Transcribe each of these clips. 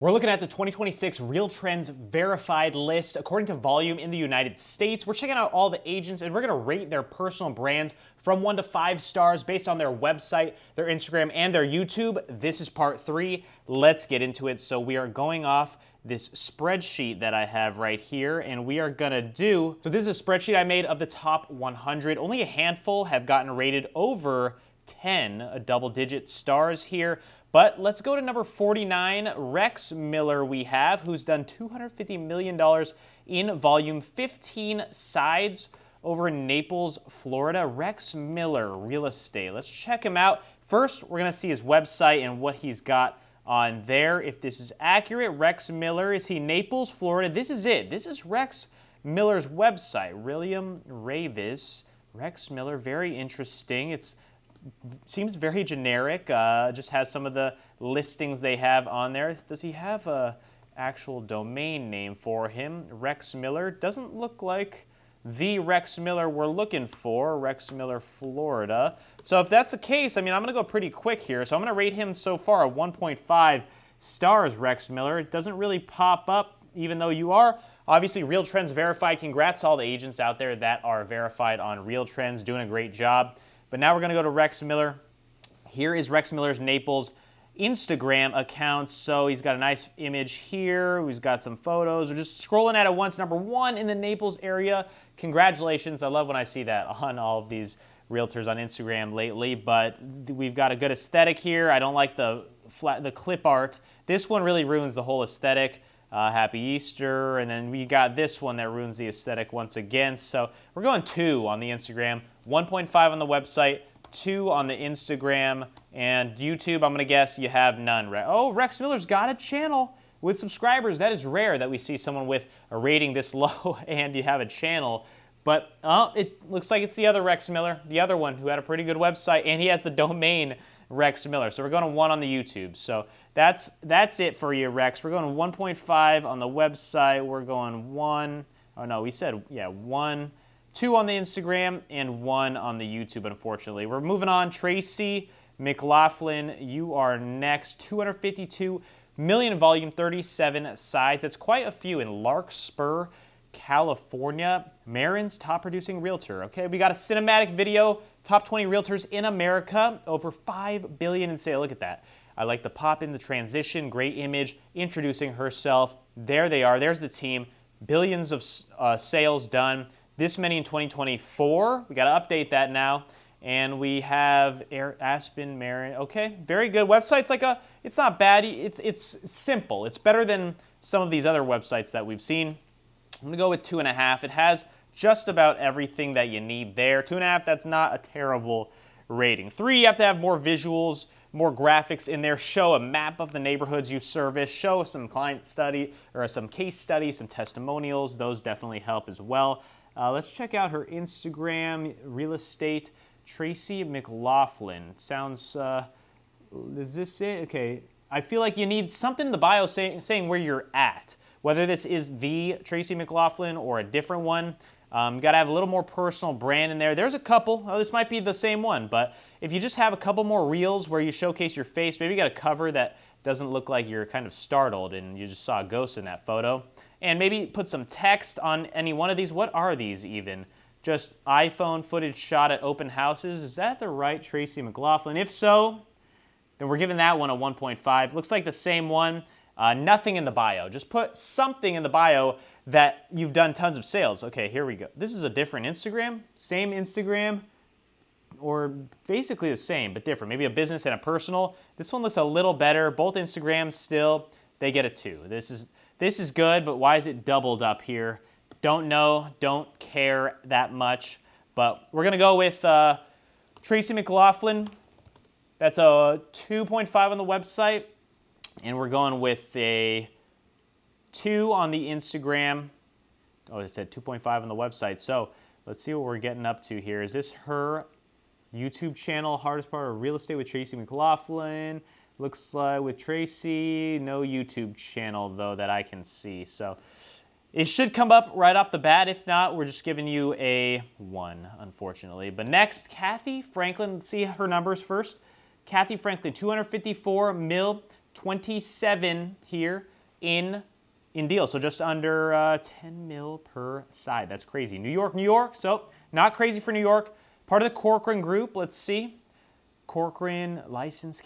We're looking at the 2026 Real Trends verified list according to volume in the United States. We're checking out all the agents and we're going to rate their personal brands from 1 to 5 stars based on their website, their Instagram, and their YouTube. This is part 3. Let's get into it. So we are going off this spreadsheet that I have right here, and we are gonna do, so this is a spreadsheet I made of the top 100. Only a handful have gotten rated over 10 double-digit stars here. But let's go to number 49, Rex Miller we have, who's done $250 million in volume, 15 sides over in Naples, Florida. Rex Miller Real Estate. Let's check him out. First, we're going to see his website and what he's got on there. If this is accurate, Rex Miller, is he Naples, Florida? This is it. This is Rex Miller's website. William Ravis. Rex Miller, very interesting. Seems very generic, just has some of the listings they have on there. Does he have a actual domain name for him? Rex Miller, doesn't look like the Rex Miller we're looking for, Rex Miller, Florida. So if that's the case, I mean, I'm gonna go pretty quick here. So I'm gonna rate him so far a 1.5 stars, Rex Miller. It doesn't really pop up, even though you are obviously Real Trends verified. Congrats to all the agents out there that are verified on Real Trends, doing a great job. But now we're going to go to Rex Miller. Here is Rex Miller's Naples Instagram account. So he's got a nice image here. He's got some photos. We're just scrolling at it once. Number 1 in the Naples area. Congratulations. I love when I see that on all of these realtors on Instagram lately. But we've got a good aesthetic here. I don't like the clip art. This one really ruins the whole aesthetic. Happy Easter. And then we got this one that ruins the aesthetic once again. So we're going 2 on the Instagram. 1.5 on the website, 2 on the Instagram, and YouTube, I'm going to guess you have none. Oh, Rex Miller's got a channel with subscribers. That is rare that we see someone with a rating this low and you have a channel. But it looks like it's the other Rex Miller, the other one who had a pretty good website, and he has the domain Rex Miller. So we're going to 1 on the YouTube. So that's it for you, Rex. We're going 1.5 on the website. We're going 1. Oh, no, we said, yeah, 1. 2 on the Instagram, and 1 on the YouTube, unfortunately. We're moving on. Tracy McLaughlin, you are next. 252 million in volume, 37 sides. That's quite a few in Larkspur, California. Marin's top producing realtor. Okay, we got a cinematic video. Top 20 realtors in America. Over $5 billion in sale. Look at that. I like the pop in, the transition. Great image. Introducing herself. There they are. There's the team. Billions of sales done. This many in 2024. We got to update that now. And we have Aspen Marin. Okay, very good website. It's not bad. It's simple. It's better than some of these other websites that we've seen. I'm going to go with 2.5. It has just about everything that you need there. 2.5, that's not a terrible rating. 3, you have to have more visuals, more graphics in there. Show a map of the neighborhoods you service. Show some client study or some case studies, some testimonials. Those definitely help as well. Let's check out her Instagram, real estate, Tracy McLaughlin. Sounds, is this it? Okay, I feel like you need something in the bio saying where you're at. Whether this is the Tracy McLaughlin or a different one. You gotta have a little more personal brand in there. There's a couple. Oh, this might be the same one, but if you just have a couple more reels where you showcase your face, maybe you got a cover that doesn't look like you're kind of startled and you just saw a ghost in that photo. And maybe put some text on any one of these. What are these even? Just iPhone footage shot at open houses. Is that the right Tracy McLaughlin? If so, then we're giving that one a 1.5. Looks like the same one. Nothing in the bio. Just put something in the bio that you've done tons of sales. Okay, here we go. This is a different Instagram. Same Instagram, or basically the same, but different. Maybe a business and a personal. This one looks a little better. Both Instagrams still, they get a 2. This is good, but why is it doubled up here? Don't know, don't care that much. But we're going to go with Tracy McLaughlin. That's a 2.5 on the website. And we're going with a 2 on the Instagram. Oh, it said 2.5 on the website. So let's see what we're getting up to here. Is this her YouTube channel? Hardest part of real estate with Tracy McLaughlin. Looks like with Tracy, no YouTube channel, though, that I can see. So it should come up right off the bat. If not, we're just giving you a 1, unfortunately. But next, Kathy Franklin. Let's see her numbers first. Kathy Franklin, 254 mil, 27 here. in deals. So just under 10 mil per side. That's crazy. New York, New York. So not crazy for New York. Part of the Corcoran Group. Let's see. Corcoran, licensed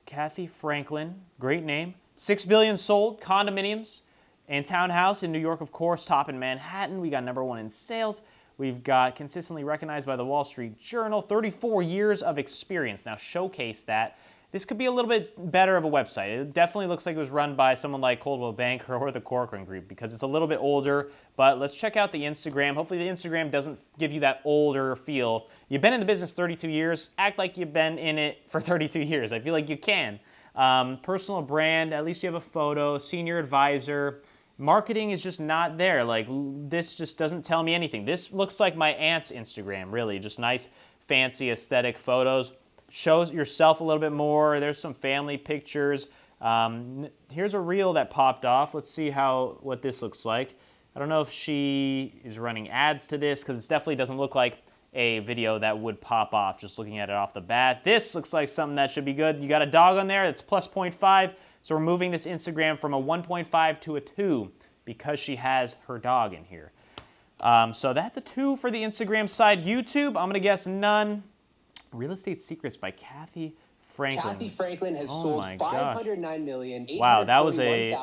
Kathy Franklin. Great name. 6 billion sold. Condominiums and townhouse in New York, of course. Top in Manhattan. We got #1 in sales. We've got consistently recognized by the Wall Street Journal. 34 years of experience. Now showcase that. This could be a little bit better of a website. It definitely looks like it was run by someone like Coldwell Banker or the Corcoran Group because it's a little bit older. But let's check out the Instagram. Hopefully the Instagram doesn't give you that older feel. You've been in the business 32 years. Act like you've been in it for 32 years. I feel like you can. Personal brand, at least you have a photo. Senior advisor. Marketing is just not there. Like, this just doesn't tell me anything. This looks like my aunt's Instagram, really. Just nice, fancy, aesthetic photos. Shows yourself a little bit more. There's some family pictures. Here's a reel that popped off. Let's see what this looks like. I don't know if she is running ads to this because it definitely doesn't look like a video that would pop off just looking at it off the bat. This looks like something that should be good. You got a dog on there. It's plus 0.5. So we're moving this Instagram from a 1.5 to a 2 because she has her dog in here. So that's a 2 for the Instagram side. YouTube, I'm going to guess none. Real Estate Secrets by Kathy Franklin. Kathy Franklin has sold $509 million. Wow, that was a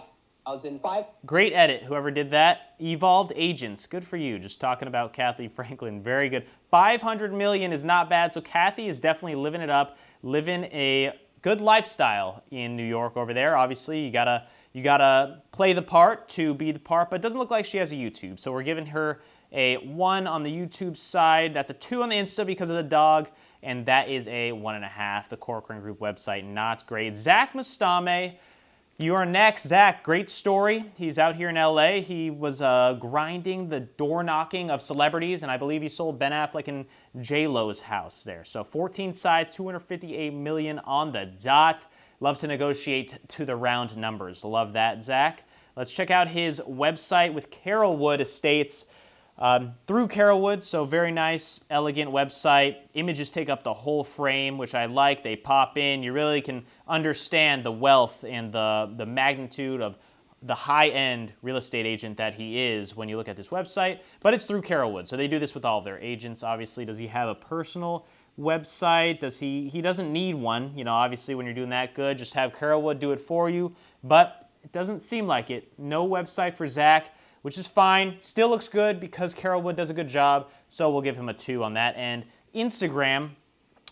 great edit, whoever did that. Evolved Agents, good for you. Just talking about Kathy Franklin, very good. 500 million is not bad, so Kathy is definitely living it up, living a good lifestyle in New York over there. Obviously, you gotta play the part to be the part, but it doesn't look like she has a YouTube, so we're giving her a 1 on the YouTube side. That's a 2 on the Insta because of the dog, and that is a 1.5. The Corcoran Group website, not great. Zach Mastame, you are next. Zach, great story. He's out here in LA. He was grinding the door knocking of celebrities, and I believe he sold Ben Affleck and J-Lo's house there. So 14 sides, 258 million on the dot. Loves to negotiate to the round numbers. Love that, Zach. Let's check out his website with Carolwood Estates. Through Carolwood, so very nice, elegant website. Images take up the whole frame, which I like. They pop in. You really can understand the wealth and the magnitude of the high-end real estate agent that he is when you look at this website. But it's through Carolwood, so they do this with all of their agents. Obviously, does he have a personal website? He doesn't need one. You know, obviously, when you're doing that good, just have Carolwood do it for you. But it doesn't seem like it. No website for Zach, which is fine. Still looks good because Carolwood does a good job, so we'll give him a 2 on that end. Instagram,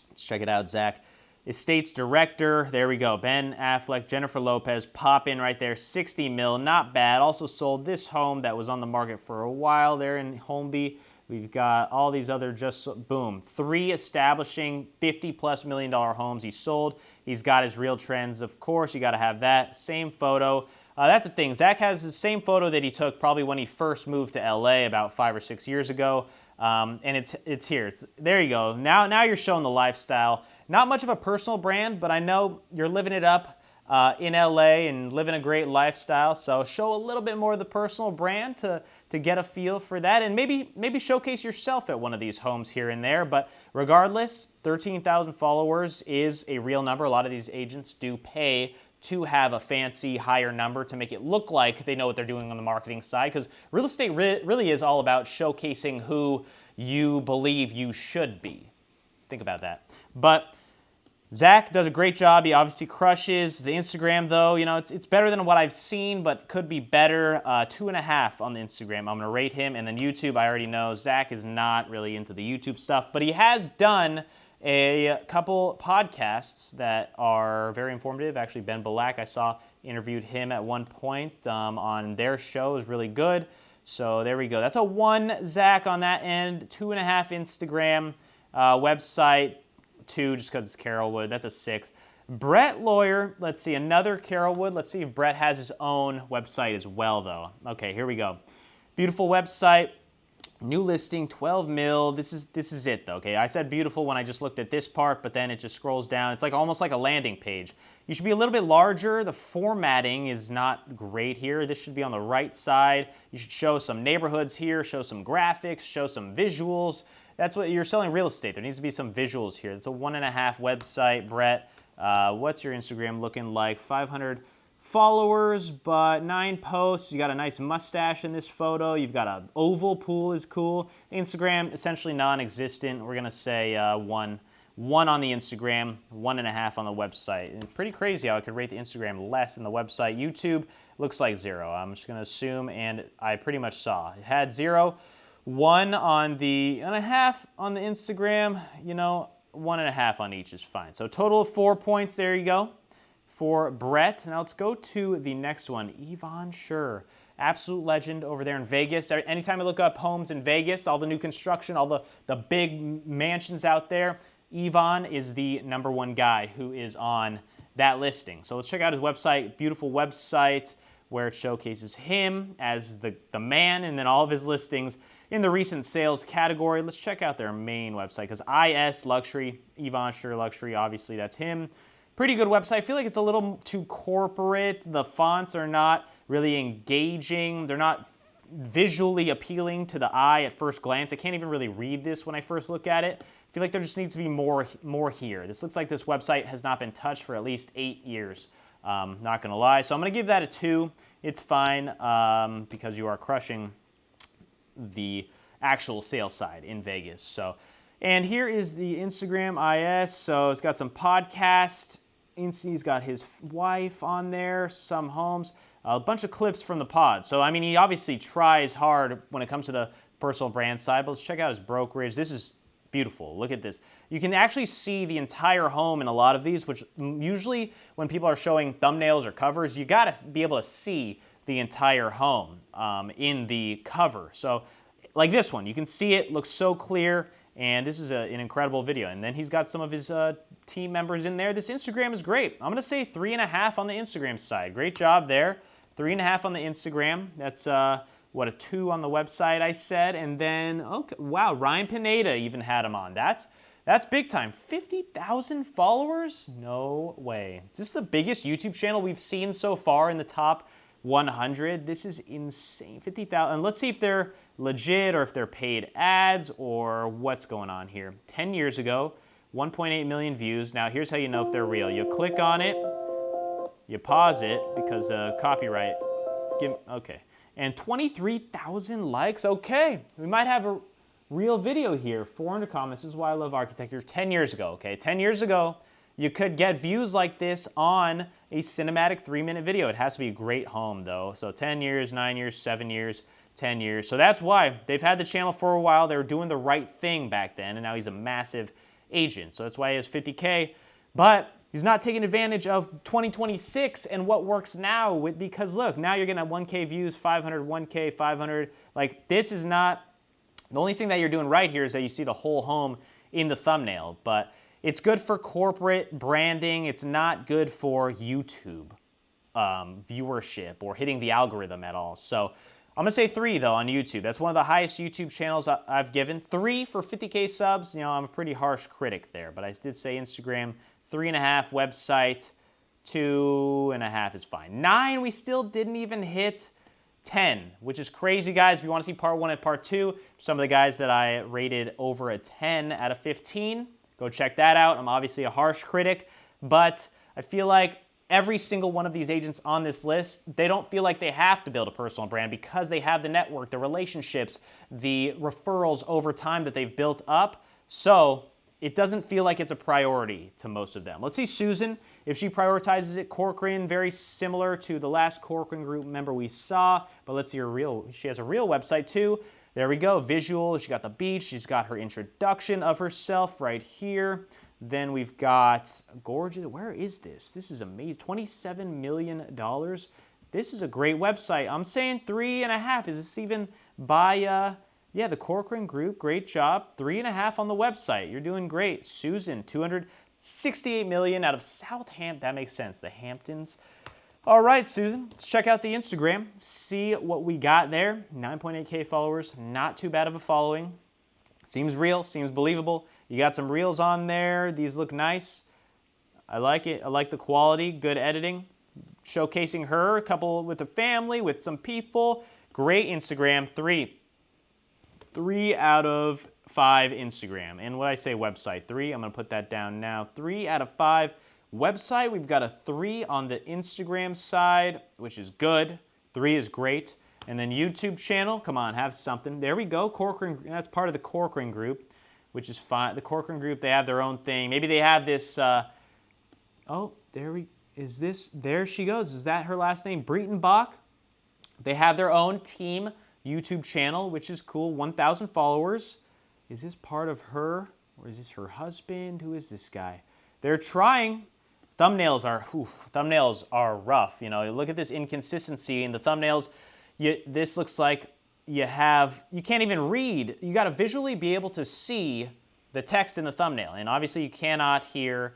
let's check it out, Zach. Estates Director, there we go. Ben Affleck, Jennifer Lopez, pop in right there, 60 mil, not bad. Also sold this home that was on the market for a while there in Holmby. We've got all these other boom. 3 establishing $50+ million homes he sold. He's got his Real Trends, of course. You got to have that. Same photo. That's the thing. Zach has the same photo that he took probably when he first moved to LA about 5 or 6 years ago. And it's here. There you go. Now you're showing the lifestyle. Not much of a personal brand, but I know you're living it up in LA and living a great lifestyle. So show a little bit more of the personal brand to get a feel for that, and maybe showcase yourself at one of these homes here and there. But regardless, 13,000 followers is a real number. A lot of these agents do pay to have a fancy higher number to make it look like they know what they're doing on the marketing side, because real estate really is all about showcasing who you believe you should be. Think about that. But Zach does a great job. He obviously crushes. The Instagram, though, you know, it's better than what I've seen, but could be better. 2.5 on the Instagram. I'm going to rate him. And then YouTube, I already know Zach is not really into the YouTube stuff, but he has done a couple podcasts that are very informative. Actually, Ben Balak, I saw, interviewed him at one point on their show. It was really good. So there we go. That's a 1, Zach, on that end. 2.5 Instagram, website, 2 just because it's Carolwood. That's a 6. Brett Lawyer, let's see, another Carolwood. Let's see if Brett has his own website as well, though. Okay, here we go. Beautiful website. New listing, 12 mil. This is it, though, okay? I said beautiful when I just looked at this part, but then it just scrolls down. It's like almost like a landing page. You should be a little bit larger. The formatting is not great here. This should be on the right side. You should show some neighborhoods here, show some graphics, show some visuals. That's what you're selling real estate. There needs to be some visuals here. It's a 1.5 website, Brett. What's your Instagram looking like? 500 followers, but 9 posts. You got a nice mustache in this photo. You've got an oval pool is cool. Instagram, essentially non-existent. We're gonna say one on the Instagram, 1.5 on the website. And pretty crazy how I could rate the Instagram less than the website. YouTube looks like 0. I'm just gonna assume, and I pretty much saw. It had 0, 1 on the, and a half on the Instagram, you know, 1.5 on each is fine. So total of 4 points, there you go, for Brett. Now let's go to the next one, Yvonne Schur. Absolute legend over there in Vegas. Anytime I look up homes in Vegas, all the new construction, all the big mansions out there, Yvonne is the #1 guy who is on that listing. So let's check out his website. Beautiful website where it showcases him as the man, and then all of his listings in the recent sales category. Let's check out their main website, because IS Luxury, Yvonne Schur Luxury, obviously that's him. Pretty good website. I feel like it's a little too corporate. The fonts are not really engaging. They're not visually appealing to the eye at first glance. I can't even really read this when I first look at it. I feel like there just needs to be more here. This looks like this website has not been touched for at least 8 years. Not gonna lie. So I'm gonna give that a 2. It's fine because you are crushing the actual sales side in Vegas. So, and here is the Instagram IS. So it's got some podcast. He's got his wife on there, some homes, a bunch of clips from the pod. So, I mean, he obviously tries hard when it comes to the personal brand side, but let's check out his brokerage. This is beautiful. Look at this. You can actually see the entire home in a lot of these, which usually when people are showing thumbnails or covers, you got to be able to see the entire home in the cover. So like this one, you can see it, looks so clear, and this is an incredible video. And then he's got some of his team members in there. This Instagram is great. I'm gonna say 3.5 on the Instagram side. Great job there. 3.5 on the Instagram. That's what, a 2 on the website I said. And then, okay, wow, Ryan Pineda even had him on. That's big time. 50,000 followers? No way. Is this the biggest YouTube channel we've seen so far in the top 100? This is insane. 50,000. And let's see if they're legit or if they're paid ads or what's going on here. 10 years ago, 1.8 million views. Now here's how you know if they're real. You click on it, you pause it because copyright. Okay. And 23,000 likes. Okay, we might have a real video here. 400 comments. This is why I love architecture. 10 years ago, okay? 10 years ago, you could get views like this on a cinematic 3-minute video. It has to be a great home, though. So 10 years, 9 years, 7 years, 10 years. So that's why they've had the channel for a while. They were doing the right thing back then, and now he's a massive agent. So that's why he has 50K. But he's not taking advantage of 2026 and what works now, because look, now you're getting at 1K views, 500, 1K, 500. Like, this is not, the only thing that you're doing right here is that you see the whole home in the thumbnail, but it's good for corporate branding. It's not good for YouTube viewership or hitting the algorithm at all. So I'm gonna say 3 though on YouTube. That's one of the highest YouTube channels I've given. 3 for 50K subs. You know, I'm a pretty harsh critic there, but I did say Instagram 3.5, website 2.5 is fine. 9, we still didn't even hit 10, which is crazy, guys. If you want to see part 1 and part 2, some of the guys that I rated over a 10 out of 15, go check that out. I'm obviously a harsh critic, but I feel like every single one of these agents on this list, they don't feel like they have to build a personal brand because they have the network, the relationships, the referrals over time that they've built up. So it doesn't feel like it's a priority to most of them. Let's see Susan, if she prioritizes it. Corcoran, very similar to the last Corcoran group member we saw, but let's see her real, she has a real website too. There we go, visual, she got the beach, she's got her introduction of herself right here. Then we've got gorgeous, where is this? This is amazing, $27 million. This is a great website. I'm saying 3.5, is this even by, yeah, the Corcoran Group, great job. 3.5 on the website. You're doing great. Susan, 268 million out of Southampton. That makes sense. The Hamptons. All right, Susan, let's check out the Instagram. See what we got there. 9.8K followers. Not too bad of a following. Seems real. Seems believable. You got some reels on there. These look nice. I like it. I like the quality. Good editing. Showcasing her, a couple with a family, with some people. Great Instagram. 3 out of 5 Instagram. And what I say website, 3, I'm gonna put that down now. 3 out of 5 Website, we've got a 3 on the Instagram side, which is good. 3 is great. And then YouTube channel, come on, have something. There we go, Corcoran, that's part of the Corcoran group, which is fine. The Corcoran group, they have their own thing. Maybe they have this, oh, there she goes. Is that her last name? Breitenbach. They have their own team YouTube channel, which is cool, 1,000 followers. Is this part of her, or is this her husband? Who is this guy? They're trying. Thumbnails are rough. You know, look at this inconsistency in the thumbnails. This looks like you can't even read. You got to visually be able to see the text in the thumbnail. And obviously you cannot hear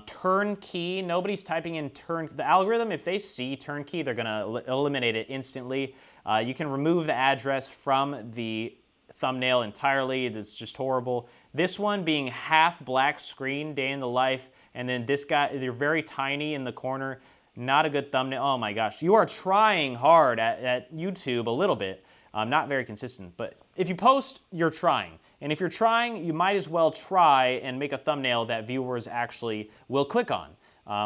turnkey. Nobody's typing in the algorithm, if they see turnkey, they're going to eliminate it instantly. You can remove the address from the thumbnail entirely. That's just horrible. This one being half black screen, day in the life, and then this guy, they're very tiny in the corner. Not a good thumbnail. Oh my gosh. You are trying hard at YouTube a little bit. Not very consistent. But if you post, you're trying. And if you're trying, you might as well try and make a thumbnail that viewers actually will click on,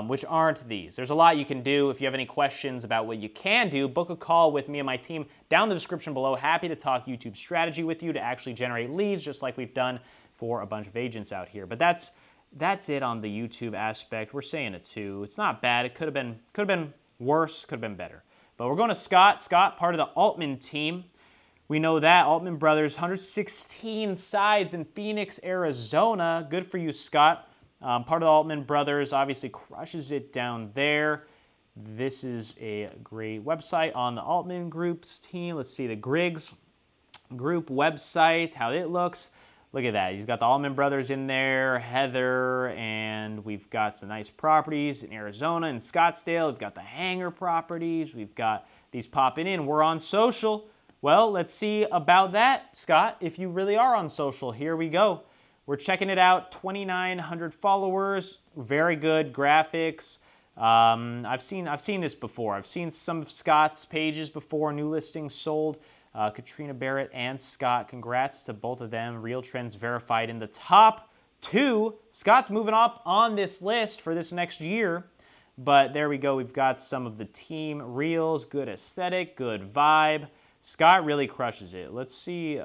which aren't these. There's a lot you can do. If you have any questions about what you can do, book a call with me and my team down in the description below. Happy to talk YouTube strategy with you to actually generate leads, just like we've done for a bunch of agents out here. But that's it on the YouTube aspect. We're saying a 2. It's not bad. It could have been worse, could have been better. But we're going to Scott. Scott, part of the Altman team. We know that. Altman Brothers, 116 sides in Phoenix, Arizona. Good for you, Scott. Part of the Altman Brothers, obviously crushes it down there. This is a great website on the Altman Group's team. Let's see the Griggs Group website, how it looks. Look at that. He's got the Altman Brothers in there, Heather, and we've got some nice properties in Arizona and Scottsdale. We've got the hangar properties. We've got these popping in. We're on social. Well, let's see about that, Scott. If you really are on social, here we go. We're checking it out. 2,900 followers. Very good graphics. I've seen this before. I've seen some of Scott's pages before. New listings sold. Katrina Barrett and Scott. Congrats to both of them. Real Trends verified in the top 2. Scott's moving up on this list for this next year. But there we go. We've got some of the team reels. Good aesthetic. Good vibe. Scott really crushes it. Let's see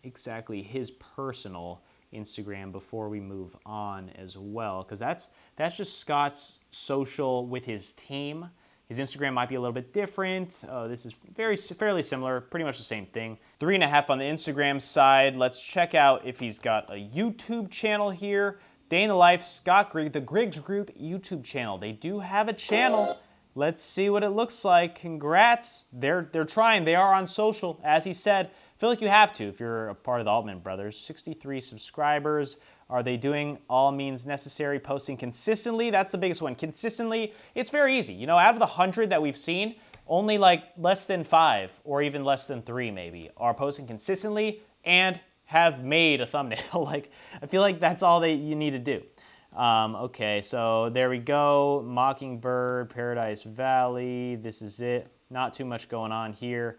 exactly his personal Instagram before we move on as well, because that's just Scott's social with his team. His Instagram might be a little bit different. This is fairly similar, pretty much the same thing. 3.5 on the Instagram side. Let's check out if he's got a YouTube channel here. Day in the Life, Scott Griggs, the Griggs Group YouTube channel. They do have a channel. Let's see what it looks like. Congrats. They're trying. They are on social, as he said. I feel like you have to if you're a part of the Altman Brothers. 63 subscribers. Are they doing all means necessary, posting consistently? That's the biggest one. Consistently, it's very easy. You know, out of the 100 that we've seen, only like less than 5 or even less than 3 maybe are posting consistently and have made a thumbnail. Like, I feel like that's all you need to do. Okay, so there we go. Mockingbird, Paradise Valley. This is it. Not too much going on here.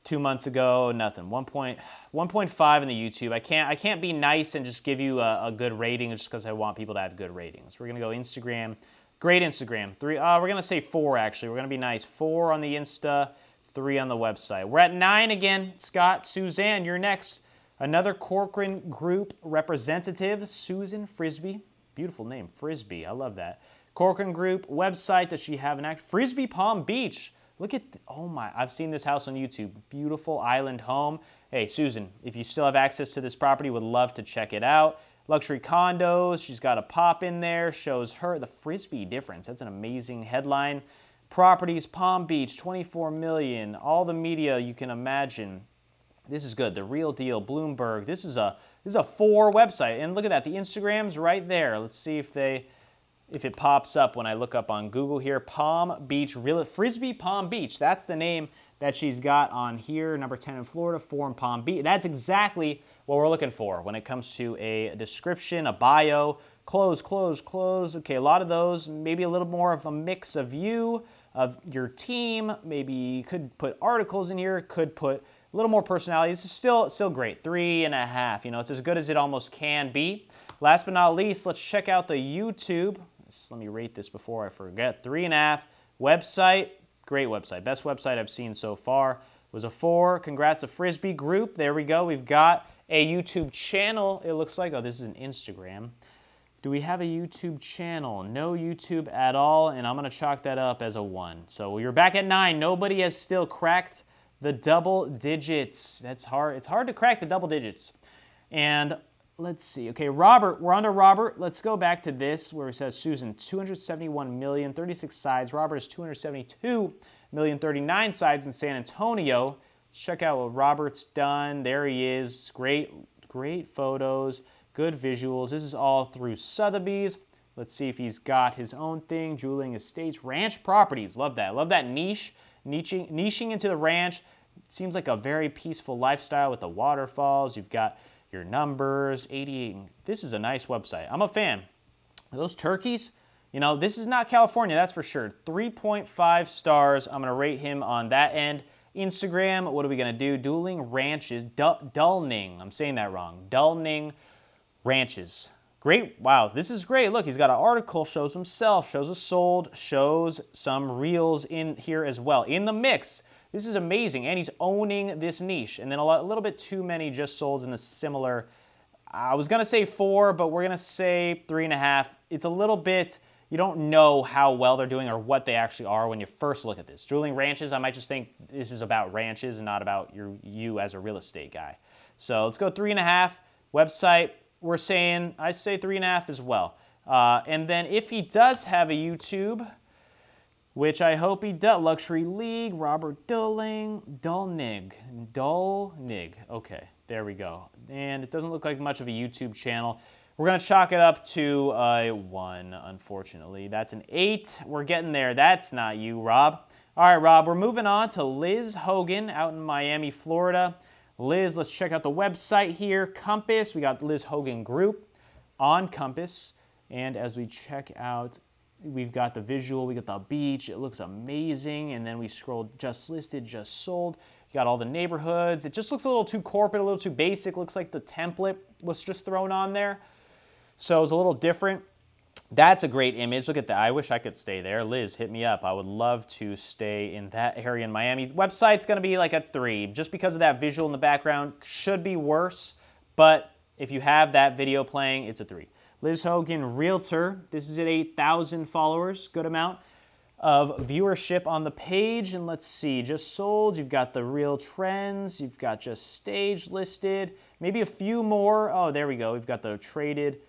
2 months ago, nothing. 1.5 in the YouTube. I can't be nice and just give you a good rating just because I want people to have good ratings. We're gonna go Instagram. Great Instagram. 3. We're gonna say 4 actually. We're gonna be nice. 4 on the Insta, 3 on the website. We're at 9 again. Scott, Suzanne, you're next. Another Corcoran Group representative, Susan Frisbee. Beautiful name, Frisbee. I love that. Corcoran Group website. Does she have an act? Frisbee Palm Beach. Look at, oh my, I've seen this house on YouTube. Beautiful island home. Hey, Susan, if you still have access to this property, would love to check it out. Luxury condos. She's got a pop in there. Shows her the Frisbee difference. That's an amazing headline. Properties, Palm Beach, 24 million. All the media you can imagine. This is good. The Real Deal, Bloomberg. This is a 4 website. And look at that. The Instagram's right there. Let's see if it pops up when I look up on Google here. Palm Beach, Frisbee Palm Beach. That's the name that she's got on here. Number 10 in Florida, 4 in Palm Beach. That's exactly what we're looking for when it comes to a description, a bio. Close. Okay, a lot of those. Maybe a little more of a mix of you, of your team. Maybe you could put articles in here. Could put a little more personality. This is still great. 3.5. You know, it's as good as it almost can be. Last but not least, let's check out the YouTube. Let me rate this before I forget. 3.5. Website, great website. Best website I've seen so far. It was a 4. Congrats to Frisbee Group. There we go. We've got a YouTube channel. It looks like, oh, this is an Instagram. Do we have a YouTube channel? No YouTube at all, and I'm going to chalk that up as a 1. So you're back at 9. Nobody has still cracked the double digits. That's hard. It's hard to crack the double digits. And let's see. Okay, Robert. We're on to Robert. Let's go back to this where it says Susan, 271 million, 36 sides. Robert is 272 million, 39 sides in San Antonio. Check out what Robert's done. There he is. Great photos. Good visuals. This is all through Sotheby's. Let's see if he's got his own thing. Julian Estates. Ranch properties. Love that. Love that niching into the ranch. Seems like a very peaceful lifestyle with the waterfalls. You've got your numbers. 88. This is a nice website. I'm a fan. Those turkeys, you know, this is not California, that's for sure. 3.5 stars. I'm going to rate him on that end. Instagram, what are we going to do? Dueling Ranches. Dullning. I'm saying that wrong. Dullning Ranches. Great. Wow, this is great. Look, he's got an article, shows himself, shows us sold, shows some reels in here as well. In the mix. This is amazing, and he's owning this niche. And then a little bit too many just solds in the similar, I was going to say 4, but we're going to say 3.5. It's a little bit, you don't know how well they're doing or what they actually are when you first look at this. Dueling Ranches, I might just think this is about ranches and not about you as a real estate guy. So let's go 3.5. Website, we're saying, I say 3.5 as well. And then if he does have a YouTube, which I hope he does, Luxury League, Robert Dullnig. Okay, there we go. And it doesn't look like much of a YouTube channel. We're going to chalk it up to a 1, unfortunately. That's an 8. We're getting there. That's not you, Rob. All right, Rob, we're moving on to Liz Hogan out in Miami, Florida. Liz, let's check out the website here. Compass, we got Liz Hogan Group on Compass. And as we check out, we've got the visual, we got the beach. It looks amazing. And then we scroll just listed, just sold. You got all the neighborhoods. It just looks a little too corporate, a little too basic. Looks like the template was just thrown on there. So it's a little different. That's a great image. Look at that. I wish I could stay there. Liz, hit me up. I would love to stay in that area in Miami. Website's going to be like a 3 just because of that visual in the background. Should be worse, but if you have that video playing, it's a 3. Liz Hogan, Realtor. This is at 8,000 followers. Good amount of viewership on the page. And let's see, just sold. You've got the real trends. You've got just stage listed. Maybe a few more. Oh, there we go. We've got the traded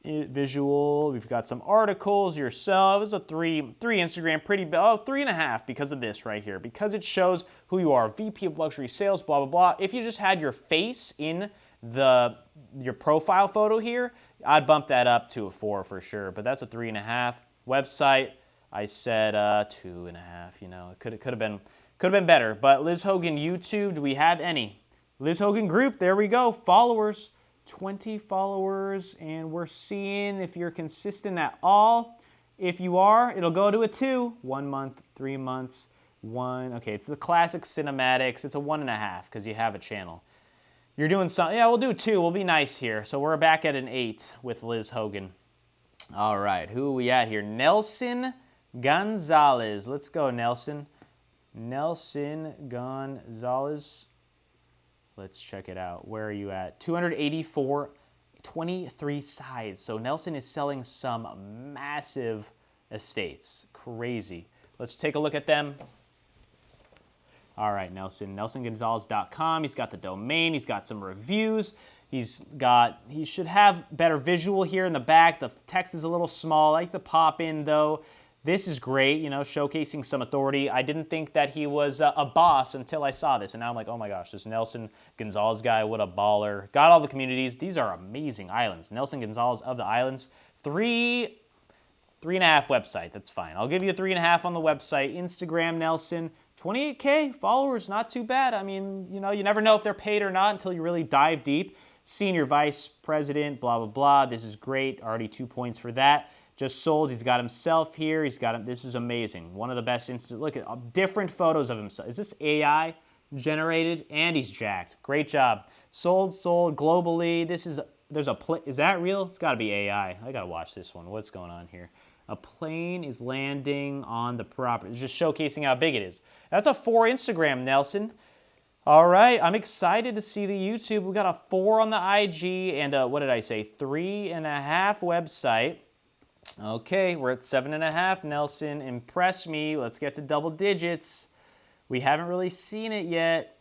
visual. We've got some articles yourself. It's a 3 Instagram, pretty, 3.5 because of this right here, because it shows who you are. VP of Luxury Sales, blah, blah, blah. If you just had your face in your profile photo here, I'd bump that up to a 4 for sure, but that's a 3.5. Website, I said 2.5, you know, it could have been better, but Liz Hogan YouTube, do we have any? Liz Hogan Group, there we go, followers. 20 followers, and we're seeing if you're consistent at all. If you are, it'll go to a 2. 1 month, 3 months, 1. Okay, it's the classic cinematics. It's a 1.5 because you have a channel. You're doing something. Yeah, we'll do 2. We'll be nice here. So we're back at an 8 with Liz Hogan. All right, who are we at here? Nelson Gonzalez. Let's go, Nelson. Nelson Gonzalez. Let's check it out. Where are you at? 284, 23 sides. So Nelson is selling some massive estates. Crazy. Let's take a look at them. All right, Nelson. NelsonGonzalez.com. He's got the domain. He's got some reviews. He should have better visual here in the back. The text is a little small. I like the pop-in, though. This is great, you know, showcasing some authority. I didn't think that he was a boss until I saw this, and now I'm like, oh my gosh, this Nelson Gonzalez guy, what a baller. Got all the communities. These are amazing islands. Nelson Gonzalez of the Islands. 3.5 website, that's fine. I'll give you a 3.5 on the website. Instagram, Nelson, 28K followers, not too bad. I mean, you know, you never know if they're paid or not until you really dive deep. Senior Vice President, blah, blah, blah. This is great. Already 2 points for that. Just sold. He's got himself here. He's got him. This is amazing. One of the best instances. Look at different photos of himself. Is this AI generated? And he's jacked. Great job. Sold globally. This is there's a plane. Is that real? It's got to be AI. I got to watch this one. What's going on here? A plane is landing on the property. It's just showcasing how big it is. That's a 4 Instagram, Nelson. All right, I'm excited to see the YouTube. We got a 4 on the IG and what did I say? 3.5 website. Okay, we're at 7.5, Nelson. Impress me. Let's get to double digits. We haven't really seen it yet.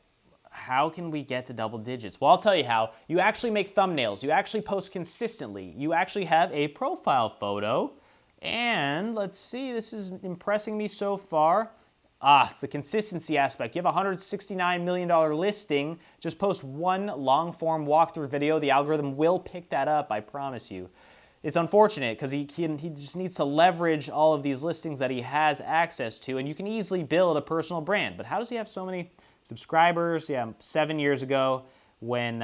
How can we get to double digits? Well, I'll tell you how. You actually make thumbnails. You actually post consistently. You actually have a profile photo. And let's see, this is impressing me so far. It's the consistency aspect. You have a $169 million listing. Just post one long-form walkthrough video. The algorithm will pick that up, I promise you. It's unfortunate because he just needs to leverage all of these listings that he has access to, and you can easily build a personal brand. But how does he have so many subscribers? Yeah, 7 years ago when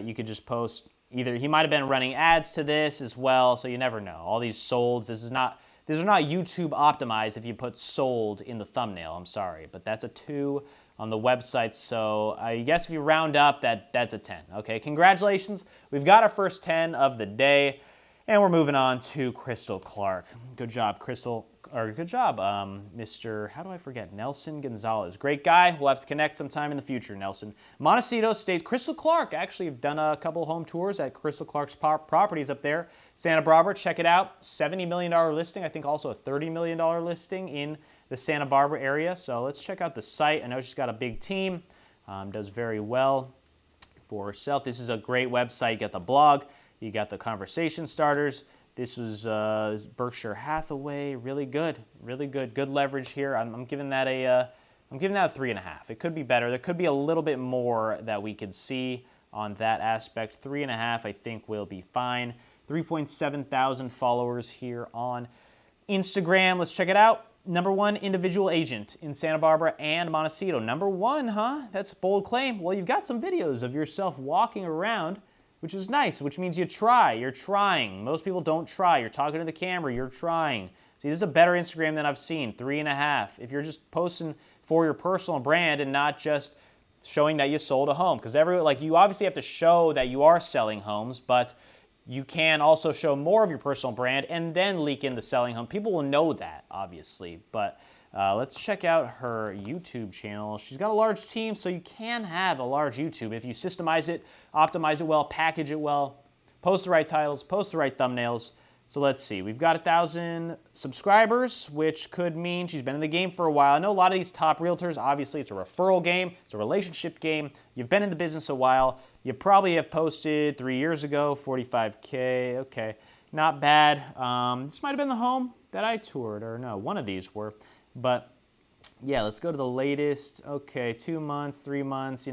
you could just post. Either he might have been running ads to this as well, so you never know. All these solds, these are not YouTube optimized if you put sold in the thumbnail. I'm sorry, but that's a 2 on the website. So I guess if you round up, that's a 10. Okay, congratulations. We've got our first 10 of the day, and we're moving on to Crystal Clark. Good job, Crystal. Or good job, Mr. How do I forget? Nelson Gonzalez. Great guy. We'll have to connect sometime in the future, Nelson. Montecito State. Crystal Clark. Actually, I've done a couple home tours at Crystal Clark's properties up there. Santa Barbara, check it out. $70 million listing. I think also a $30 million listing in the Santa Barbara area. So let's check out the site. I know she's got a big team. Does very well for herself. This is a great website. You got the blog. You got the conversation starters. This was Berkshire Hathaway. Really good, really good. Good leverage here. I'm giving that a 3.5. It could be better. There could be a little bit more that we could see on that aspect. 3.5, I think, will be fine. 3.7 thousand followers here on Instagram. Let's check it out. #1 individual agent in Santa Barbara and Montecito. #1, huh? That's a bold claim. Well, you've got some videos of yourself walking around, which is nice, which means you try. You're trying. Most people don't try. You're talking to the camera. You're trying. See, this is a better Instagram than I've seen. 3.5. If you're just posting for your personal brand and not just showing that you sold a home. Because you obviously have to show that you are selling homes, but you can also show more of your personal brand and then leak in the selling home. People will know that, obviously. But let's check out her YouTube channel. She's got a large team, so you can have a large YouTube if you systemize it, optimize it well, package it well, post the right titles, post the right thumbnails. So let's see. We've got 1,000 subscribers, which could mean she's been in the game for a while. I know a lot of these top realtors, obviously it's a referral game, it's a relationship game. You've been in the business a while. You probably have posted 3 years ago, 45K. Okay, not bad. This might have been the home that I toured, or no, one of these were. But yeah, let's go to the latest. Okay, 2 months, 3 months,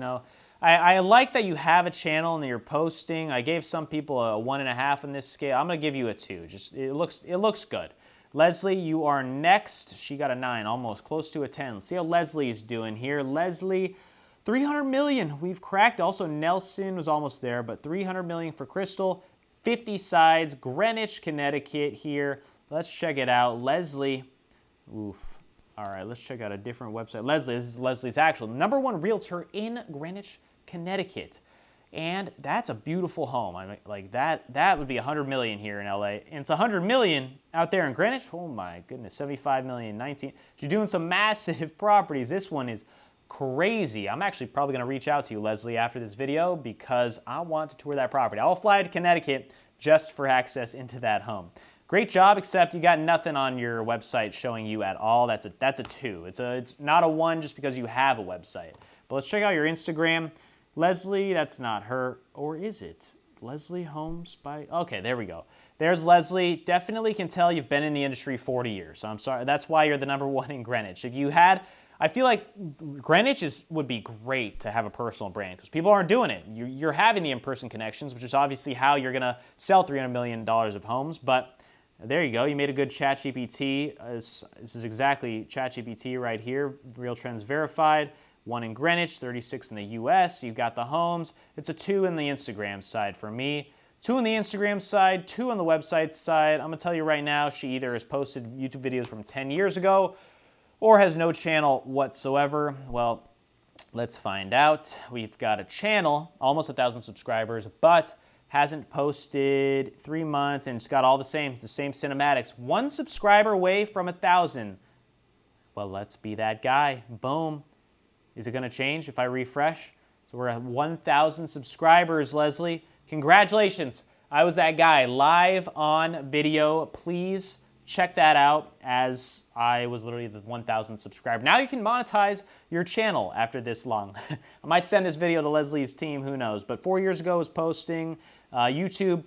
I like that you have a channel and that you're posting. I gave some people a 1.5 on this scale. I'm gonna give you a 2. Just it looks good. Leslie, you are next. She got a 9, almost close to a 10. Let's see how Leslie is doing here. Leslie, 300 million. We've cracked. Also, Nelson was almost there, but 300 million for Crystal. 50 sides, Greenwich, Connecticut here. Let's check it out. Leslie, oof. All right, let's check out a different website. Leslie, this is Leslie's actual #1 realtor in Greenwich, Connecticut. And that's a beautiful home. I mean, like that would be 100 million here in LA. And it's 100 million out there in Greenwich. Oh my goodness, 75 million, 19. She's doing some massive properties. This one is crazy. I'm actually probably gonna reach out to you, Leslie, after this video because I want to tour that property. I'll fly to Connecticut just for access into that home. Great job, except you got nothing on your website showing you at all. That's a 2. It's not a 1 just because you have a website. But let's check out your Instagram. Leslie, that's not her, or is it? Leslie Holmes by, okay, there we go. There's Leslie. Definitely can tell you've been in the industry 40 years. So I'm sorry, that's why you're the #1 in Greenwich. If you had, I feel like Greenwich would be great to have a personal brand because people aren't doing it. You're having the in-person connections, which is obviously how you're gonna sell $300 million of homes, but there you go. You made a good ChatGPT. This is exactly ChatGPT right here. Real Trends Verified. 1 in Greenwich, 36 in the US. You've got the homes. It's a 2 in the Instagram side for me. 2 on the Instagram side, 2 on the website side. I'm going to tell you right now, she either has posted YouTube videos from 10 years ago or has no channel whatsoever. Well, let's find out. We've got a channel, almost 1,000 subscribers, but Hasn't posted 3 months, and it's got all the same cinematics. 1 subscriber away from 1,000. Well, let's be that guy. Boom. Is it going to change if I refresh? So we're at 1,000 subscribers, Leslie. Congratulations. I was that guy live on video. Please check that out, as I was literally the 1,000 subscriber. Now you can monetize your channel after this long. I might send this video to Leslie's team, who knows. But 4 years ago I was posting YouTube.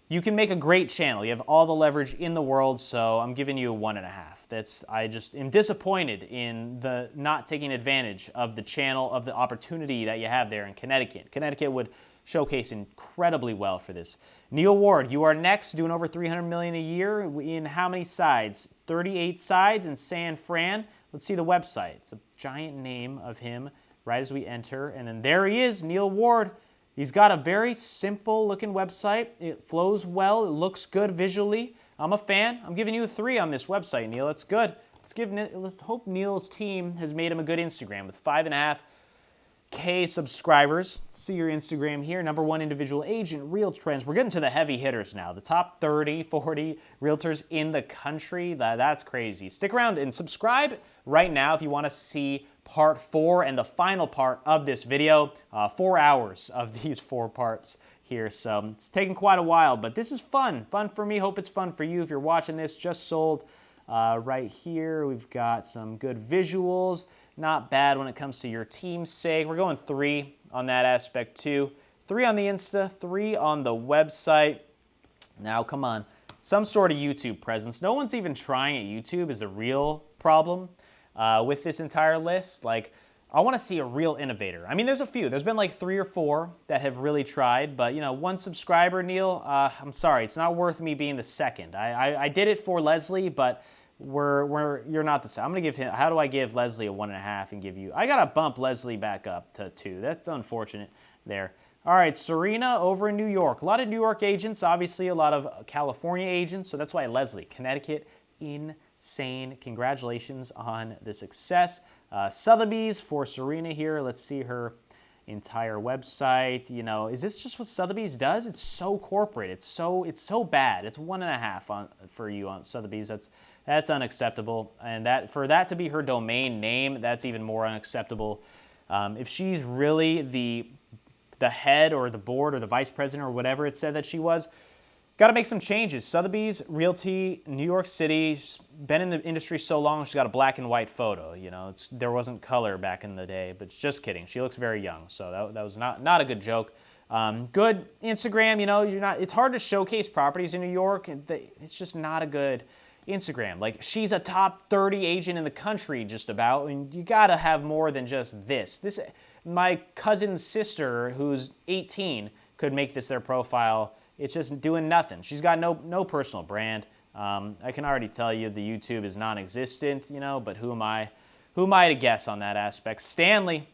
You can make a great channel. You have all the leverage in the world, so I'm giving you a 1.5. I just am disappointed in the not taking advantage of the channel, of the opportunity that you have there in Connecticut. Connecticut would showcase incredibly well for this. Neil Ward, you are next, doing over $300 million a year in how many sides? 38 sides in San Fran. Let's see the website. It's a giant name of him right as we enter, and then there he is, Neil Ward. He's got a very simple looking website. It flows well. It looks good visually. I'm a fan. I'm giving you a 3 on this website, Neil. It's good. Let's hope Neil's team has made him a good Instagram with 5.5K subscribers. Let's see your Instagram here. #1 individual agent, Real Trends. We're getting to the heavy hitters now. The top 30, 40 realtors in the country. That's crazy. Stick around and subscribe right now if you want to see part 4 and the final part of this video. 4 hours of these 4 parts here, so it's taken quite a while, but this is fun for me. Hope it's fun for you if you're watching this. Just sold right here. We've got some good visuals, not bad when it comes to your team's sake. We're going 3 on that aspect too. 3 on the Insta, 3 on the website. Now come on, some sort of YouTube presence. No one's even trying at YouTube is a real problem. With this entire list, like, I want to see a real innovator. I mean, there's a few. There's been like 3 or 4 that have really tried, but 1 subscriber, Neil, I'm sorry, it's not worth me being the second. I did it for Leslie, but you're not the second. I'm gonna give him. How do I give Leslie a 1.5 and give you? I gotta bump Leslie back up to 2. That's unfortunate there. All right, Serena over in New York. A lot of New York agents, obviously a lot of California agents, so that's why Leslie, Connecticut, insane. Congratulations on the success. Sotheby's for Serena here. Let's see her entire website. Is this just what Sotheby's does? It's so corporate. It's so bad. It's 1.5 for you on Sotheby's. That's unacceptable. And for that to be her domain name, that's even more unacceptable. If she's really the head or the board or the vice president or whatever it said that she was, got to make some changes. Sotheby's Realty, New York City, she's been in the industry so long, she's got a black and white photo. There wasn't color back in the day, but just kidding. She looks very young, so that was not a good joke. Good Instagram, it's hard to showcase properties in New York. It's just not a good Instagram. Like, she's a top 30 agent in the country just about, and you got to have more than just this. My cousin's sister, who's 18, could make this their profile. It's just doing nothing. She's got no personal brand. I can already tell you the YouTube is non-existent, but who am I to guess on that aspect? Stanley,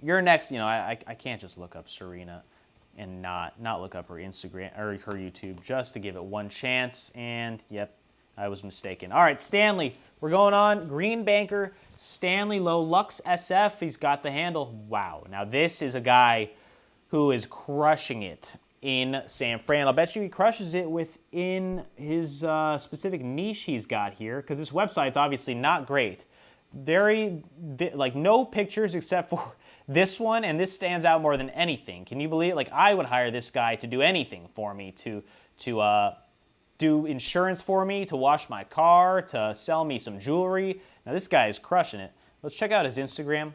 you're next. I can't just look up Serena and not look up her Instagram or her YouTube just to give it one chance. And yep, I was mistaken. All right, Stanley, we're going on. Green Banker, Stanley Low, Lux SF. He's got the handle. Wow. Now this is a guy who is crushing it in San Fran. I'll bet you he crushes it within his specific niche he's got here, because this website's obviously not great. No pictures except for this one, and this stands out more than anything. Can you believe it? Like, I would hire this guy to do anything for me, to do insurance for me, to wash my car, to sell me some jewelry. Now this guy is crushing it. Let's check out his Instagram.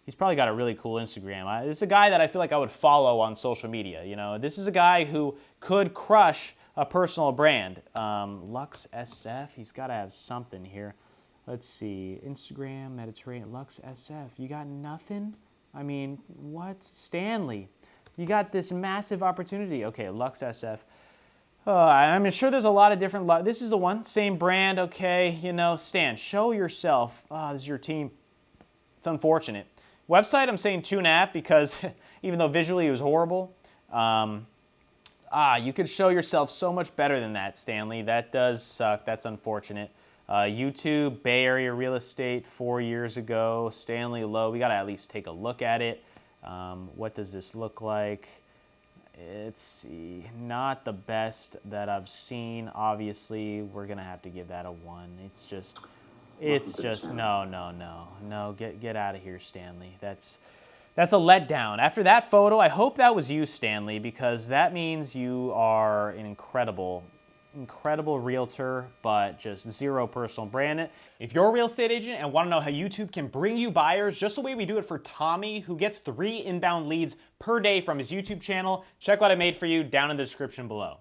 He's probably got a really cool Instagram. This is a guy that I feel like I would follow on social media. This is a guy who could crush a personal brand. Lux SF, he's got to have something here. Let's see, Instagram, Mediterranean, Lux SF. You got nothing? I mean, what? Stanley, you got this massive opportunity. Okay, Lux SF. I'm sure there's a lot of different, this is the one, same brand, okay, Stan, show yourself. This is your team. It's unfortunate. Website, I'm saying 2.5 because even though visually it was horrible, you could show yourself so much better than that, Stanley. That does suck. That's unfortunate. YouTube, Bay Area real estate 4 years ago, Stanley Low. We got to at least take a look at it. What does this look like? Let's see, not the best that I've seen. Obviously, we're gonna have to give that a 1. It's just no. Get out of here, Stanley. That's a letdown. After that photo, I hope that was you, Stanley, because that means you are an incredible realtor, but just zero personal brand. If you're a real estate agent and want to know how YouTube can bring you buyers just the way we do it for Tommy, who gets 3 inbound leads per day from his YouTube channel, check what I made for you down in the description below.